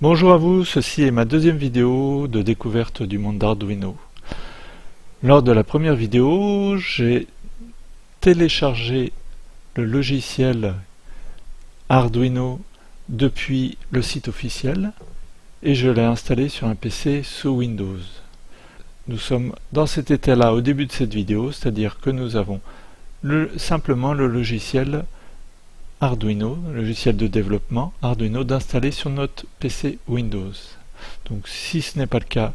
Bonjour à vous, ceci est ma deuxième vidéo de découverte du monde d'Arduino. Lors de la première vidéo, j'ai téléchargé le logiciel Arduino depuis le site officiel et je l'ai installé sur un PC sous Windows. Nous sommes dans cet état-là au début de cette vidéo, c'est-à-dire que nous avons simplement le logiciel Arduino, le logiciel de développement Arduino d'installer sur notre PC Windows. Donc si ce n'est pas le cas,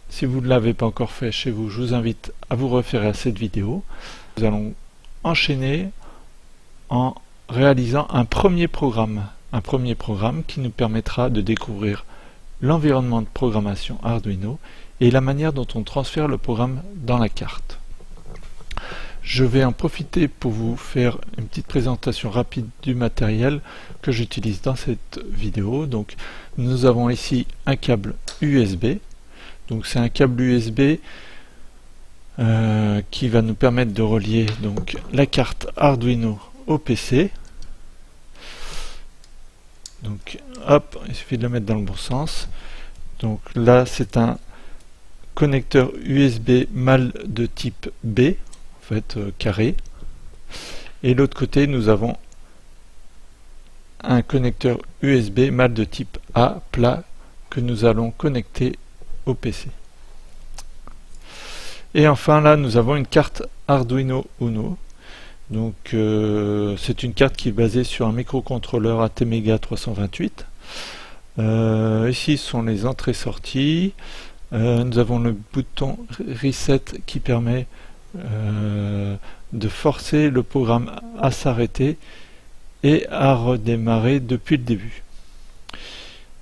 si vous ne l'avez pas encore fait chez vous, je vous invite à vous référer à cette vidéo. Nous allons enchaîner en réalisant un premier programme qui nous permettra de découvrir l'environnement de programmation Arduino et la manière dont on transfère le programme dans la carte. Je vais en profiter pour vous faire une petite présentation rapide du matériel que j'utilise dans cette vidéo. Donc, nous avons ici un câble USB. Donc, c'est un câble USB qui va nous permettre de relier donc la carte Arduino au PC. Donc, hop, il suffit de le mettre dans le bon sens. Donc là, c'est un connecteur USB mâle de type B. Carré, et l'autre côté nous avons un connecteur USB mâle de type A plat que nous allons connecter au PC. Et enfin là nous avons une carte Arduino Uno. Donc c'est une carte qui est basée sur un microcontrôleur ATmega 328. Ici sont les entrées-sorties. Nous avons le bouton Reset qui permet de forcer le programme à s'arrêter et à redémarrer depuis le début.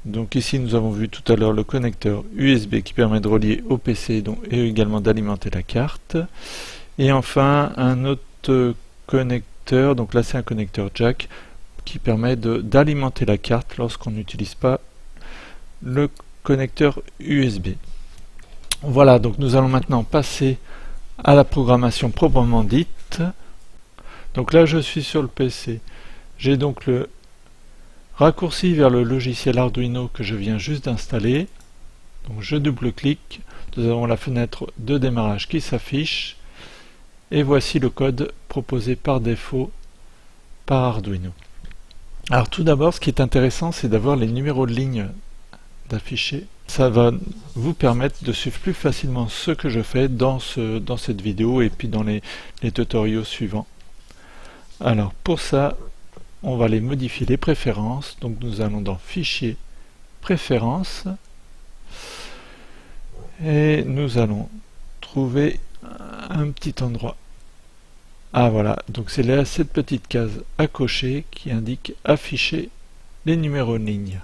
Donc ici nous avons vu tout à l'heure le connecteur USB qui permet de relier au PC et également d'alimenter la carte. Et enfin un autre connecteur, donc là c'est un connecteur jack qui permet d'alimenter la carte lorsqu'on n'utilise pas le connecteur USB. Voilà, donc nous allons maintenant passer à la programmation proprement dite. Donc là je suis sur le PC, j'ai donc le raccourci vers le logiciel Arduino que je viens juste d'installer. Donc je double-clique, nous avons la fenêtre de démarrage qui s'affiche et voici le code proposé par défaut par Arduino. Alors tout d'abord, ce qui est intéressant, c'est d'avoir les numéros de ligne d'afficher. Ça va vous permettre de suivre plus facilement ce que je fais dans cette vidéo et puis dans les tutoriaux suivants. Alors pour ça, on va aller modifier les préférences. Donc nous allons dans Fichier, Préférences et nous allons trouver un petit endroit. Ah voilà, donc c'est là cette petite case à cocher qui indique Afficher les numéros de ligne.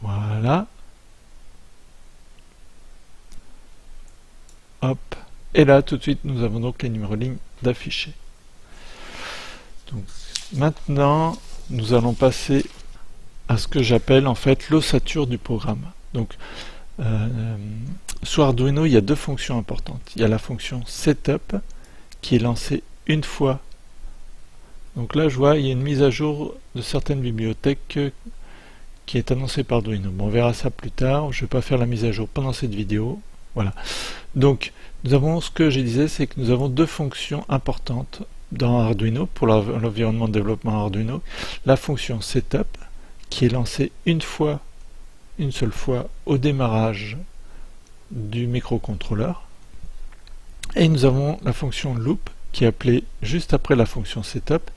Voilà. Hop. Et là tout de suite nous avons donc les numéros de ligne d'afficher. Donc maintenant nous allons passer à ce que j'appelle en fait l'ossature du programme. Donc sur Arduino il y a deux fonctions importantes. Il y a la fonction setup qui est lancée une fois. Donc là je vois il y a une mise à jour de certaines bibliothèques qui est annoncée par Arduino. Bon, on verra ça plus tard, je ne vais pas faire la mise à jour pendant cette vidéo. Voilà. Donc, nous avons ce que je disais, c'est que nous avons deux fonctions importantes dans Arduino, pour l'environnement de développement Arduino. La fonction setup, qui est lancée une seule fois, au démarrage du microcontrôleur. Et nous avons la fonction loop, qui est appelée juste après la fonction setup,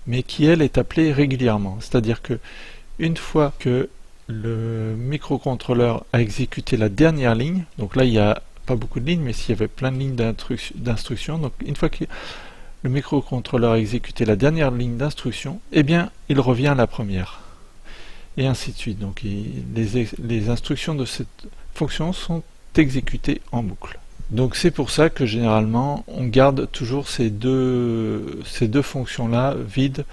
mais qui, elle, est appelée régulièrement. C'est-à-dire que une fois que le microcontrôleur a exécuté la dernière ligne, donc là il n'y a pas beaucoup de lignes, mais s'il y avait plein de lignes d'instruction, donc une fois que le microcontrôleur a exécuté la dernière ligne d'instruction, eh bien il revient à la première, et ainsi de suite. Donc les instructions de cette fonction sont exécutées en boucle. Donc c'est pour ça que généralement on garde toujours ces deux fonctions là vides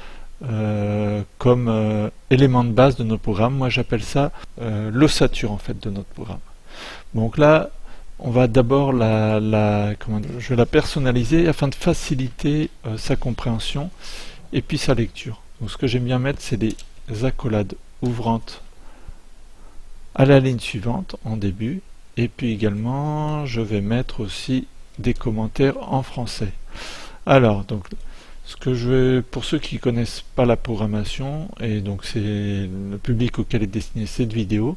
comme élément de base de notre programme. Moi j'appelle ça l'ossature en fait de notre programme. Donc là on va d'abord je vais la personnaliser afin de faciliter sa compréhension et puis sa lecture. Donc ce que j'aime bien mettre c'est des accolades ouvrantes à la ligne suivante en début, et puis également je vais mettre aussi des commentaires en français. Alors donc ce que je vais, pour ceux qui connaissent pas la programmation, et donc c'est le public auquel est destinée cette vidéo,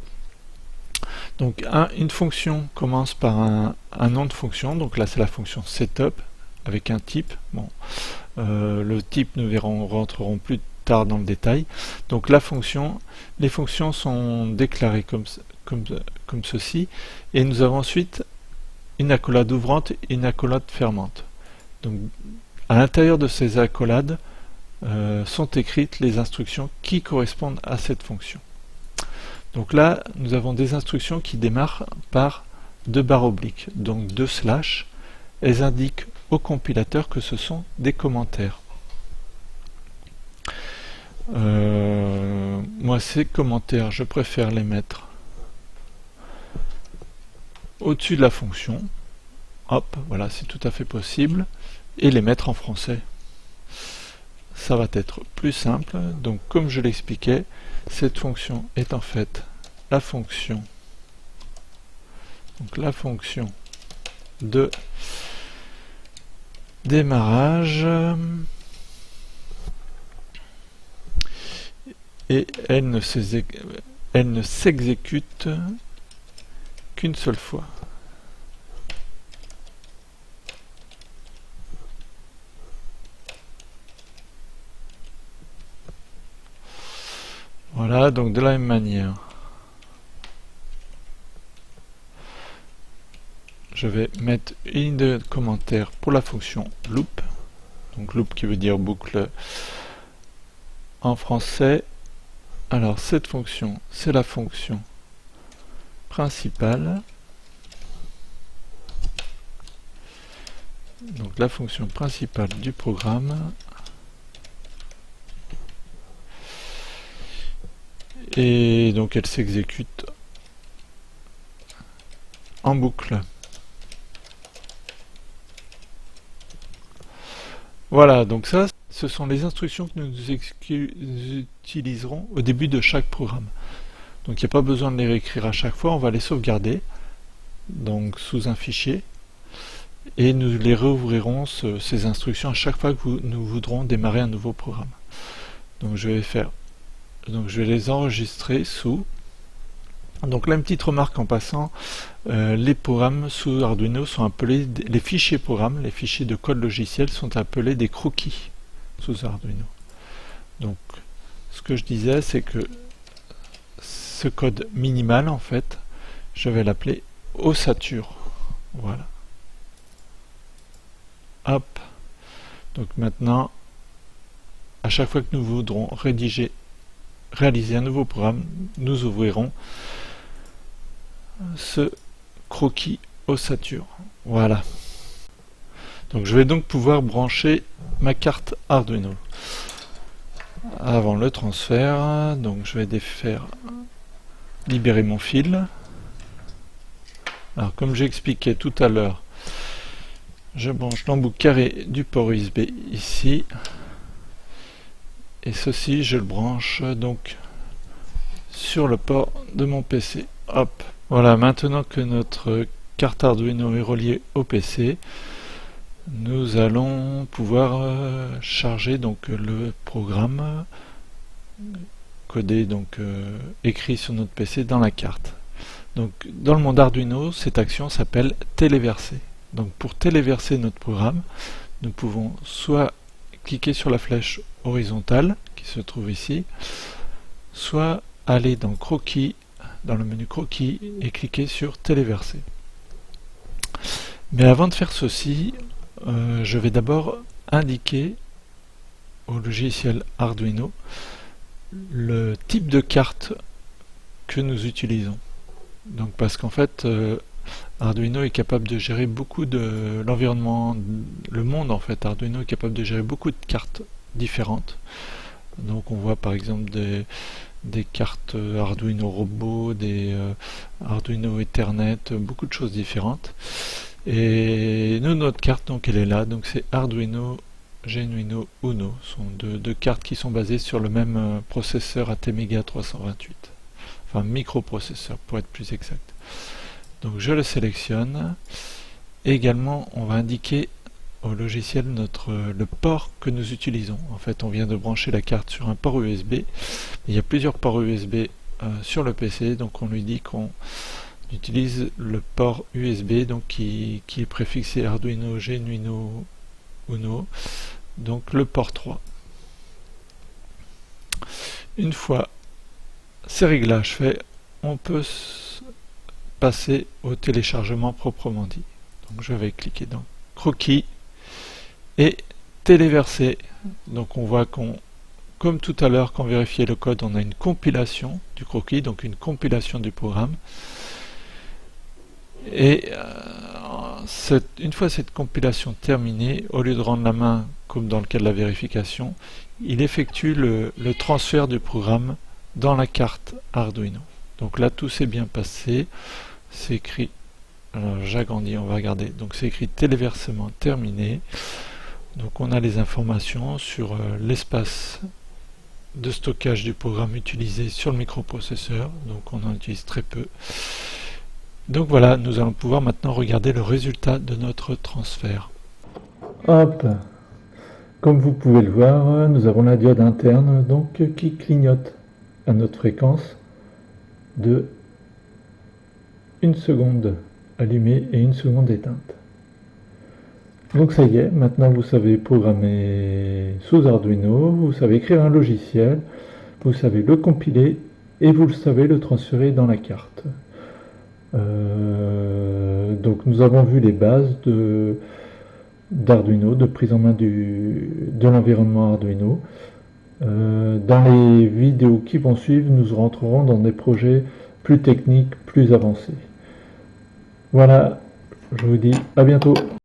donc une fonction commence par un nom de fonction, donc là c'est la fonction setup avec un type. Bon, le type nous rentrerons plus tard dans le détail. Donc la fonction, les fonctions sont déclarées comme ceci, et nous avons ensuite une accolade ouvrante et une accolade fermante. Donc à l'intérieur de ces accolades sont écrites les instructions qui correspondent à cette fonction. Donc là, nous avons des instructions qui démarrent par deux barres obliques, donc deux slash. Elles indiquent au compilateur que ce sont des commentaires. Moi, ces commentaires, je préfère les mettre au-dessus de la fonction. Hop, voilà, c'est tout à fait possible. Et les mettre en français. Ça va être plus simple. Donc, comme je l'expliquais, cette fonction est en fait la fonction, donc la fonction de démarrage, et elle ne s'exécute qu'une seule fois. Voilà, donc de la même manière, je vais mettre une ligne de commentaire pour la fonction loop, donc loop qui veut dire boucle en français. Alors cette fonction, c'est la fonction principale, donc la fonction principale du programme. Et donc elle s'exécute en boucle. Voilà, donc ça, ce sont les instructions que nous utiliserons au début de chaque programme. Donc il n'y a pas besoin de les réécrire à chaque fois, on va les sauvegarder donc sous un fichier, et nous les rouvrirons ces instructions à chaque fois que nous voudrons démarrer un nouveau programme. Donc je vais les enregistrer sous. Donc là, une petite remarque en passant, les programmes sous Arduino sont appelés, les fichiers programmes, les fichiers de code logiciel sont appelés des croquis sous Arduino. Donc ce que je disais, c'est que ce code minimal, en fait, je vais l'appeler ossature. Voilà. Hop. Donc maintenant, à chaque fois que nous voudrons réaliser un nouveau programme, nous ouvrirons ce croquis ossature. Voilà. Donc je vais donc pouvoir brancher ma carte Arduino. Avant le transfert, donc je vais libérer mon fil. Alors comme j'expliquais tout à l'heure, je branche l'embout carré du port USB ici. Et ceci, je le branche donc sur le port de mon PC. Hop. Voilà, maintenant que notre carte Arduino est reliée au PC, nous allons pouvoir charger donc le programme codé, donc écrit sur notre PC dans la carte. Donc dans le monde Arduino, cette action s'appelle téléverser. Donc pour téléverser notre programme, nous pouvons soit cliquer sur la flèche horizontale qui se trouve ici, soit aller dans croquis, dans le menu croquis, et cliquer sur téléverser. Mais avant de faire ceci, je vais d'abord indiquer au logiciel Arduino le type de carte que nous utilisons. Donc parce qu'en fait Arduino est capable de gérer beaucoup de l'environnement, le monde en fait. Arduino est capable de gérer beaucoup de cartes différentes. Donc on voit par exemple des cartes Arduino Robot, des Arduino Ethernet, beaucoup de choses différentes. Et nous, notre carte, donc elle est là, donc c'est Arduino Genuino Uno. Ce sont deux cartes qui sont basées sur le même processeur ATmega 328. enfin microprocesseur pour être plus exact. Donc je le sélectionne. Et également, on va indiquer au logiciel le port que nous utilisons. En fait, on vient de brancher la carte sur un port USB. Il y a plusieurs ports USB sur le PC, donc on lui dit qu'on utilise le port USB donc qui est préfixé Arduino Genuino Uno, donc le port 3. Une fois ces réglages faits, on peut passer au téléchargement proprement dit. Donc je vais cliquer dans Croquis et Téléverser. Donc on voit comme tout à l'heure, quand on vérifiait le code, on a une compilation du croquis, donc une compilation du programme. Et une fois cette compilation terminée, au lieu de rendre la main comme dans le cas de la vérification, il effectue le transfert du programme dans la carte Arduino. Donc là, tout s'est bien passé. C'est écrit, alors j'agrandis, on va regarder. Donc c'est écrit téléversement terminé. Donc on a les informations sur l'espace de stockage du programme utilisé sur le microprocesseur. Donc on en utilise très peu. Donc voilà, nous allons pouvoir maintenant regarder le résultat de notre transfert. Hop, comme vous pouvez le voir, nous avons la diode interne donc qui clignote à notre fréquence de 1 seconde allumée et 1 seconde éteinte. Donc ça y est, maintenant vous savez programmer sous Arduino, vous savez écrire un logiciel, vous savez le compiler et vous le savez le transférer dans la carte. Donc nous avons vu les bases d'Arduino, de prise en main de l'environnement Arduino. Dans les vidéos qui vont suivre, nous rentrerons dans des projets plus techniques, plus avancés. Voilà, je vous dis à bientôt.